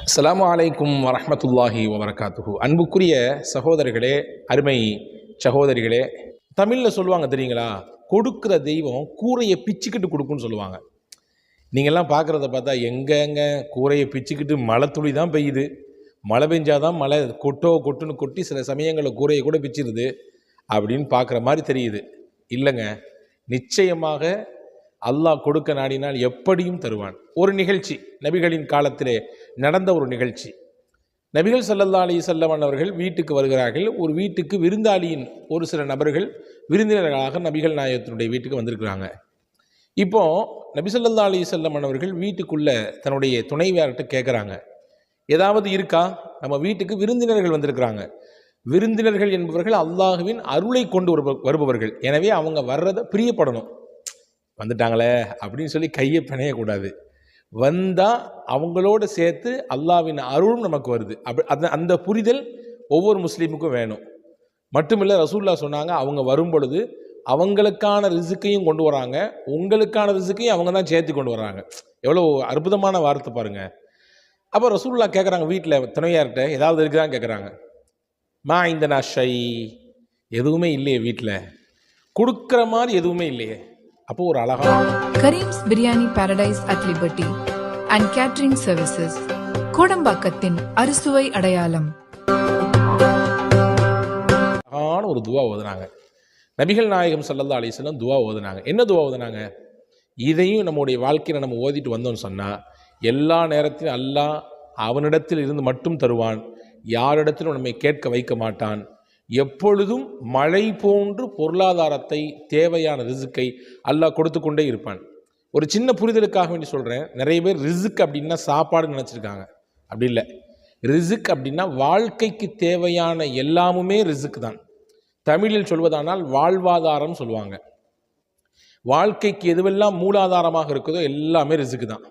அஸ்ஸலாமு அலைக்கும் வரஹ்மத்துல்லாஹி வபரகாத்துஹு. அன்புக்குரிய சகோதரர்களே, அருமை சகோதரிகளே, தமிழில் சொல்லுவாங்க தெரியுங்களா, கொடுக்குற தெய்வம் கூரையை பிச்சுக்கிட்டு கொடுக்குன்னு சொல்லுவாங்க. நீங்கள்லாம் பார்க்குறத பார்த்தா எங்கெங்க கூரையை பிச்சுக்கிட்டு மழை துளி தான் பெய்யுது, மழை பெஞ்சாதான் மழை கொட்டுன்னு கொட்டி சில சமயங்களில் கூரையை கூட பிச்சிருது அப்படின்னு பார்க்குற மாதிரி தெரியுது. இல்லைங்க, நிச்சயமாக அல்லாஹ் கொடுக்க நாடினால் எப்படியும் தருவான். ஒரு நிகழ்ச்சி, நபிகளின் காலத்திலே நடந்த ஒரு நிகழ்ச்சி. நபிகள் ஸல்லல்லாஹு அலைஹி வஸல்லம் அவர்கள் வீட்டுக்கு வருகிறார்கள். ஒரு வீட்டுக்கு விருந்தாளியின் ஒரு சில நபர்கள் விருந்தினர்களாக நபிகள் நாயகத்தினுடைய வீட்டுக்கு வந்திருக்கிறாங்க. இப்போ நபி ஸல்லல்லாஹு அலைஹி வஸல்லம் அவர்கள் வீட்டுக்குள்ள தன்னுடைய துணைவியார்கிட்ட கேட்குறாங்க, ஏதாவது இருக்கா? நம்ம வீட்டுக்கு விருந்தினர்கள் வந்திருக்கிறாங்க. விருந்தினர்கள் என்பவர்கள் அல்லாஹுவின் அருளை கொண்டு வருபவர்கள். எனவே அவங்க வர்றதை பிரியப்படணும். வந்துட்டாங்களே அப்படின்னு சொல்லி கையை பிணையக்கூடாது. வந்தால் அவங்களோடு சேர்த்து அல்லாஹ்வின் அருளும் நமக்கு வருது. அந்த புரிதல் ஒவ்வொரு முஸ்லீமுக்கும் வேணும். மட்டுமில்லை, ரசூலுல்லாஹ் சொன்னாங்க, அவங்க வரும் பொழுது அவங்களுக்கான ரிசுக்கையும் கொண்டு வராங்க, உங்களுக்கான ரிசுக்கையும் அவங்க தான் சேர்த்து கொண்டு வராங்க. எவ்வளோ அற்புதமான வார்த்தை பாருங்கள். அப்போ ரசூலுல்லாஹ் கேட்குறாங்க, வீட்டில் துணையார்கிட்ட ஏதாவது இருக்குதான்னு கேட்குறாங்க. மா இந்த ஷை, எதுவுமே இல்லையே, வீட்டில் கொடுக்குற மாதிரி எதுவுமே இல்லையே. அப்போ ஒரு அழகான Karim's biryani paradise at Liberty and catering services, கோடம்பாக்கத்தின் அறுசுவை அடையாளம். அழகான ஒரு துவா ஓதுனாங்க. நபிகள் நாயகம் ஸல்லல்லாஹு அலைஹி வஸல்லம் துவா ஓதுனாங்க. என்ன துவா ஓதுனாங்க? இதையும் நம்முடைய வாழ்க்கையில் நம்ம ஓதிட்டு வந்தோம்னு சொன்னால் எல்லா நேரத்திலும் அல்லாஹ் அவனிடத்தில் இருந்து மட்டும் தருவான், யாரிடத்திலும் நம்மை கேட்க வைக்க மாட்டான். எப்பொழுதும் மழை போன்று பொருளாதாரத்தை, தேவையான ரிசுக்கை அல்லாஹ் கொடுத்து கொண்டே இருப்பான். ஒரு சின்ன புரிதலுக்காக வேண்டி சொல்கிறேன். நிறைய பேர் ரிசுக் அப்படின்னா சாப்பாடுன்னு நினச்சிருக்காங்க. அப்படி இல்லை. ரிசுக் அப்படின்னா வாழ்க்கைக்கு தேவையான எல்லாமுமே ரிசுக் தான். தமிழில் சொல்வதானால் வாழ்வாதாரம் சொல்லுவாங்க. வாழ்க்கைக்கு எதுவெல்லாம் மூலாதாரமாக இருக்குதோ எல்லாமே ரிசுக்கு தான்.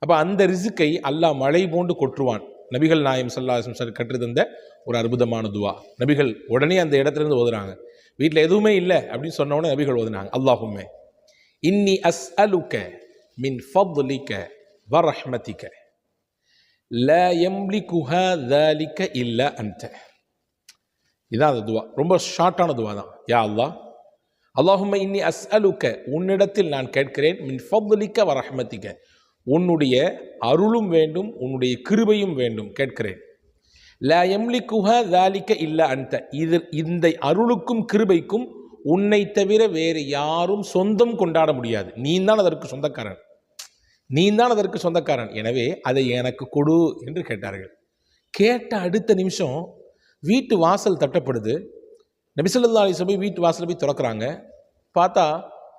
அப்போ அந்த ரிசுக்கை அல்லாஹ் மழை போன்று கொட்டுவான். நபிகள் நாயகம் ஸல்லல்லாஹு அலைஹி வஸல்லம் கற்று தந்த ஒரு அற்புதமான துவா. நபிகள் உடனே அந்த இடத்துலேருந்து ஓதுறாங்க. வீட்டில் எதுவுமே இல்லை அப்படின்னு சொன்ன உடனே நபிகள் ஓதுனாங்க, அல்லாஹும்ம இன்னி அஸ்அலுக மின் ஃபத்லிக வ ரஹ்மதிக லா யம்லிகுஹா ذلك இல்லா அன்த. இதான் அந்த துவா. ரொம்ப ஷார்ட்டான துவா தான். யா அல்லாஹ், அல்லாஹும்ம இன்னி அஸ்அலுக, உன்னிடத்தில் நான் கேட்கிறேன், மின் ஃபத்லிக வ ரஹ்மதிக, உன்னுடைய அருளும் வேண்டும், உன்னுடைய கிருபையும் வேண்டும் கேட்கிறேன். லா யம்லிகுஹா ذلك இல்லா அன்த, இந்த அருளுக்கும் கிருபைக்கும் உன்னை தவிர வேறு யாரும் சொந்தம் கொண்டாட முடியாது. நீதான் அதற்கு சொந்தக்காரன், நீதான் அதற்கு சொந்தக்காரன். எனவே அதை எனக்கு கொடு என்று கேட்டார்கள். கேட்ட அடுத்த நிமிஷம் வீட்டு வாசல் தட்டப்படுது. நபி ஸல்லல்லாஹு அலைஹி வஸல்லம் வீட்டு வாசல் போய் திறக்கிறாங்க. பார்த்தா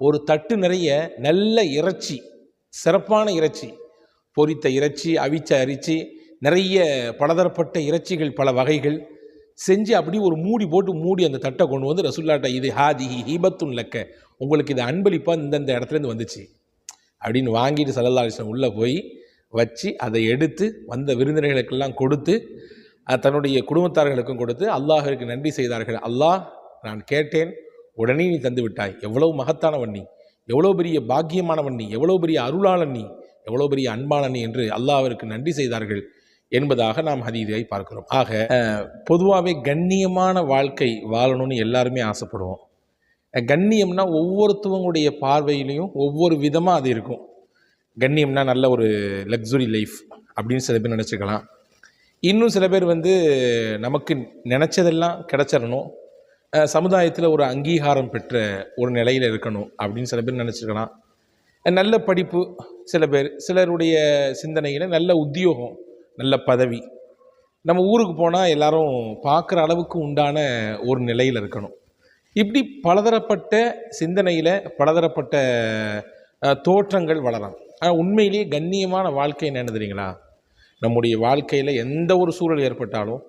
ஒரு தட்டு நிறைய நல்ல இறைச்சி, சிறப்பான இறைச்சி, பொரித்த இறைச்சி, அவிச்ச அரிசி, நிறைய பலதரப்பட்ட இறைச்சிகள், பல வகைகள் செஞ்சு அப்படி ஒரு மூடி போட்டு மூடி அந்த தட்டை கொண்டு வந்து ரசூலுல்லாஹ்ட்ட, இது ஹாதிஹி ஹிபத்துன் லக்க, உங்களுக்கு இது அன்பளிப்பாக இந்த இடத்துலேருந்து வந்துச்சு அப்படின்னு வாங்கிட்டு ஸல்லல்லாஹு அலைஹி வஸல்லம் உள்ளே போய் வச்சு அதை எடுத்து வந்த விருந்தினர்களுக்கெல்லாம் கொடுத்து தன்னுடைய குடும்பத்தார்களுக்கும் கொடுத்து அல்லாஹ்விற்கு நன்றி செய்தார்கள். அல்லாஹ், நான் கேட்டேன், உடனே நீ தந்து விட்டாய். எவ்வளவு மகத்தானவன் நீ, எவ்வளோ பெரிய பாக்கியமானவன் நீ, எவ்வளோ பெரிய அருளாளன் நீ, எவ்வளோ பெரிய அன்பான நீ என்று அல்லாஹ்விற்கு நன்றி செய்தார்கள் என்பதாக நாம் ஹதீஸை பார்க்கிறோம். ஆக பொதுவாகவே கண்ணியமான வாழ்க்கை வாழணும்னு எல்லாருமே ஆசைப்படுவோம். கண்ணியம்னா ஒவ்வொருத்தவங்களுடைய பார்வையிலையும் ஒவ்வொரு விதமாக அது இருக்கும். கண்ணியம்னா நல்ல ஒரு லக்ஸுரி லைஃப் அப்படின்னு சில பேர் நினச்சிக்கலாம். இன்னும் சில பேர் நமக்கு நினச்சதெல்லாம் கிடச்சிடணும், சமுதாயத்தில் ஒரு அங்கீகாரம் பெற்ற ஒரு நிலையில் இருக்கணும் அப்படின்னு சில பேர் நினச்சிருக்கலாம். நல்ல படிப்பு சில பேர், சிலருடைய சிந்தனையில் நல்ல உத்தியோகம், நல்ல பதவி, நம்ம ஊருக்கு போனால் எல்லாரும் பார்க்குற அளவுக்கு உண்டான ஒரு நிலையில் இருக்கணும். இப்படி பலதரப்பட்ட சிந்தனையில் பலதரப்பட்ட தோற்றங்கள் வளரலாம். ஆனால் உண்மையிலேயே கண்ணியமான வாழ்க்கை என்ன தெரியுங்களா? நம்முடைய வாழ்க்கையில் எந்த ஒரு சூழல் ஏற்பட்டாலும்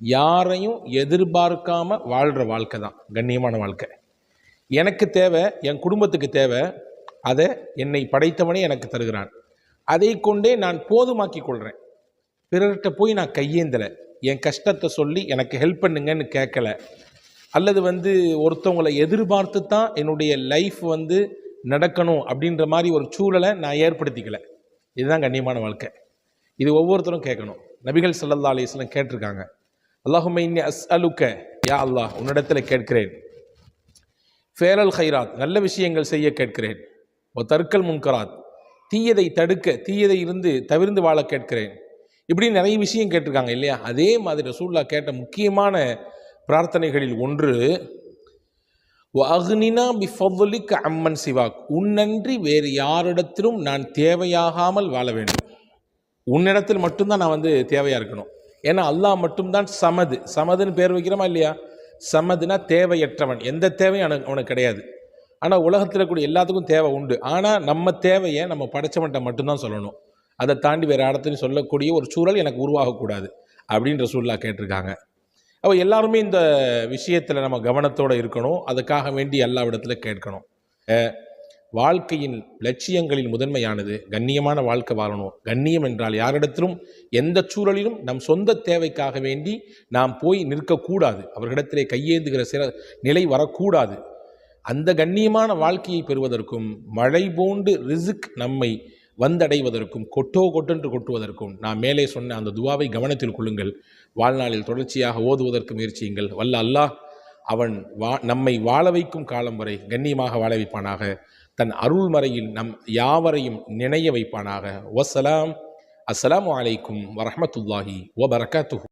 யாரையும் எதிர்பார்க்காமல் வாழ்கிற வாழ்க்கை தான் கண்ணியமான வாழ்க்கை. எனக்கு தேவை, என் குடும்பத்துக்கு தேவை, அதை என்னை படைத்தவனே எனக்கு தருகிறான், அதை கொண்டே நான் போதுமாக்கி கொள்கிறேன். பிறர்கிட்ட போய் நான் கையேந்தலை, என் கஷ்டத்தை சொல்லி எனக்கு ஹெல்ப் பண்ணுங்கன்னு கேட்கலை, அல்லது ஒருத்தவங்களை எதிர்பார்த்து தான் என்னுடைய லைஃப் நடக்கணும் அப்படின்ற மாதிரி ஒரு சூழலை நான் ஏற்படுத்திக்கலை. இதுதான் கண்ணியமான வாழ்க்கை. இது ஒவ்வொருத்தரும் கேட்கணும். நபிகள் ஸல்லல்லாஹு அலைஹி வஸல்லம் கேட்டிருக்காங்க, அல்லாஹும்ம இன்னி அஸ்அலுக்க, யா அல்லாஹ் உன்னிடத்தில் கேட்கிறேன், ஃபேரல் ஹைராத் நல்ல விஷயங்கள் செய்ய கேட்கிறேன், ஓ தற்கல் முன்கராத் தீயதை தடுக்க தீயதை இருந்து தவிர்ந்து வாழ கேட்கிறேன். இப்படி நிறைய விஷயம் கேட்டிருக்காங்க இல்லையா? அதே மாதிரி ரசூலுல்லாஹ் கேட்ட முக்கியமான பிரார்த்தனைகளில் ஒன்று, வஅக்னினா பிஃபضலிக அம்மன் சிவாக், உன்னன்றி வேறு யாரிடத்திலும் நான் தேவையாகாமல் வாழ வேண்டும். உன்னிடத்தில் மட்டும்தான் நான் தேவையாக இருக்கணும். ஏன்னா அல்லாஹ் மட்டும்தான் சமது. சமதுன்னு பேர் வைக்கிறோமா இல்லையா? சமதுனா தேவையற்றவன், எந்த தேவையும் அவனுக்கு கிடையாது. ஆனால் உலகத்தில் இருக்கக்கூடிய எல்லாத்துக்கும் தேவை உண்டு. ஆனால் நம்ம தேவையை நம்ம படைச்சவன்ட்ட மட்டும்தான் சொல்லணும். அதை தாண்டி வேறு இடத்துலையும் சொல்லக்கூடிய ஒரு சூழல் எனக்கு உருவாகக்கூடாது அப்படின்னு ரசூலுல்லாஹ் கேட்டிருக்காங்க. அப்போ எல்லாருமே இந்த விஷயத்தில் நம்ம கவனத்தோடு இருக்கணும். அதுக்காக வேண்டி அல்லாஹ்விடத்தில் கேட்கணும். வாழ்க்கையின் லட்சியங்களில் முதன்மையானது கண்ணியமான வாழ்க்கை வாழணும். கண்ணியம் என்றால் யாரிடத்திலும் எந்த சூழலிலும் நம் சொந்த தேவைக்காக வேண்டி நாம் போய் நிற்கக்கூடாது. அவர்களிடத்திலே கையேந்துகிற நிலை வரக்கூடாது. அந்த கண்ணியமான வாழ்க்கையை பெறுவதற்கும் மழை போன்று ரிஸ்க் நம்மை வந்தடைவதற்கும் கொட்டென்று கொட்டுவதற்கும் நாம் மேலே சொன்ன அந்த துவாவை கவனத்தில் கொள்ளுங்கள். வாழ்நாளில் தொடர்ச்சியாக ஓதுவதற்கு முயற்சியுங்கள். வல்ல அல்லாஹ் அவன் நம்மை வாழ வைக்கும் காலம் வரை கண்ணியமாக வாழ வைப்பானாக. தன் அருள்மறையில் நம் யாவரையும் நினைய வைப்பானாக. வஸ்ஸலாம். அஸ்ஸலாமு அலைக்கும் வரஹ்மத்துல்லாஹி வபரகாத்துஹு.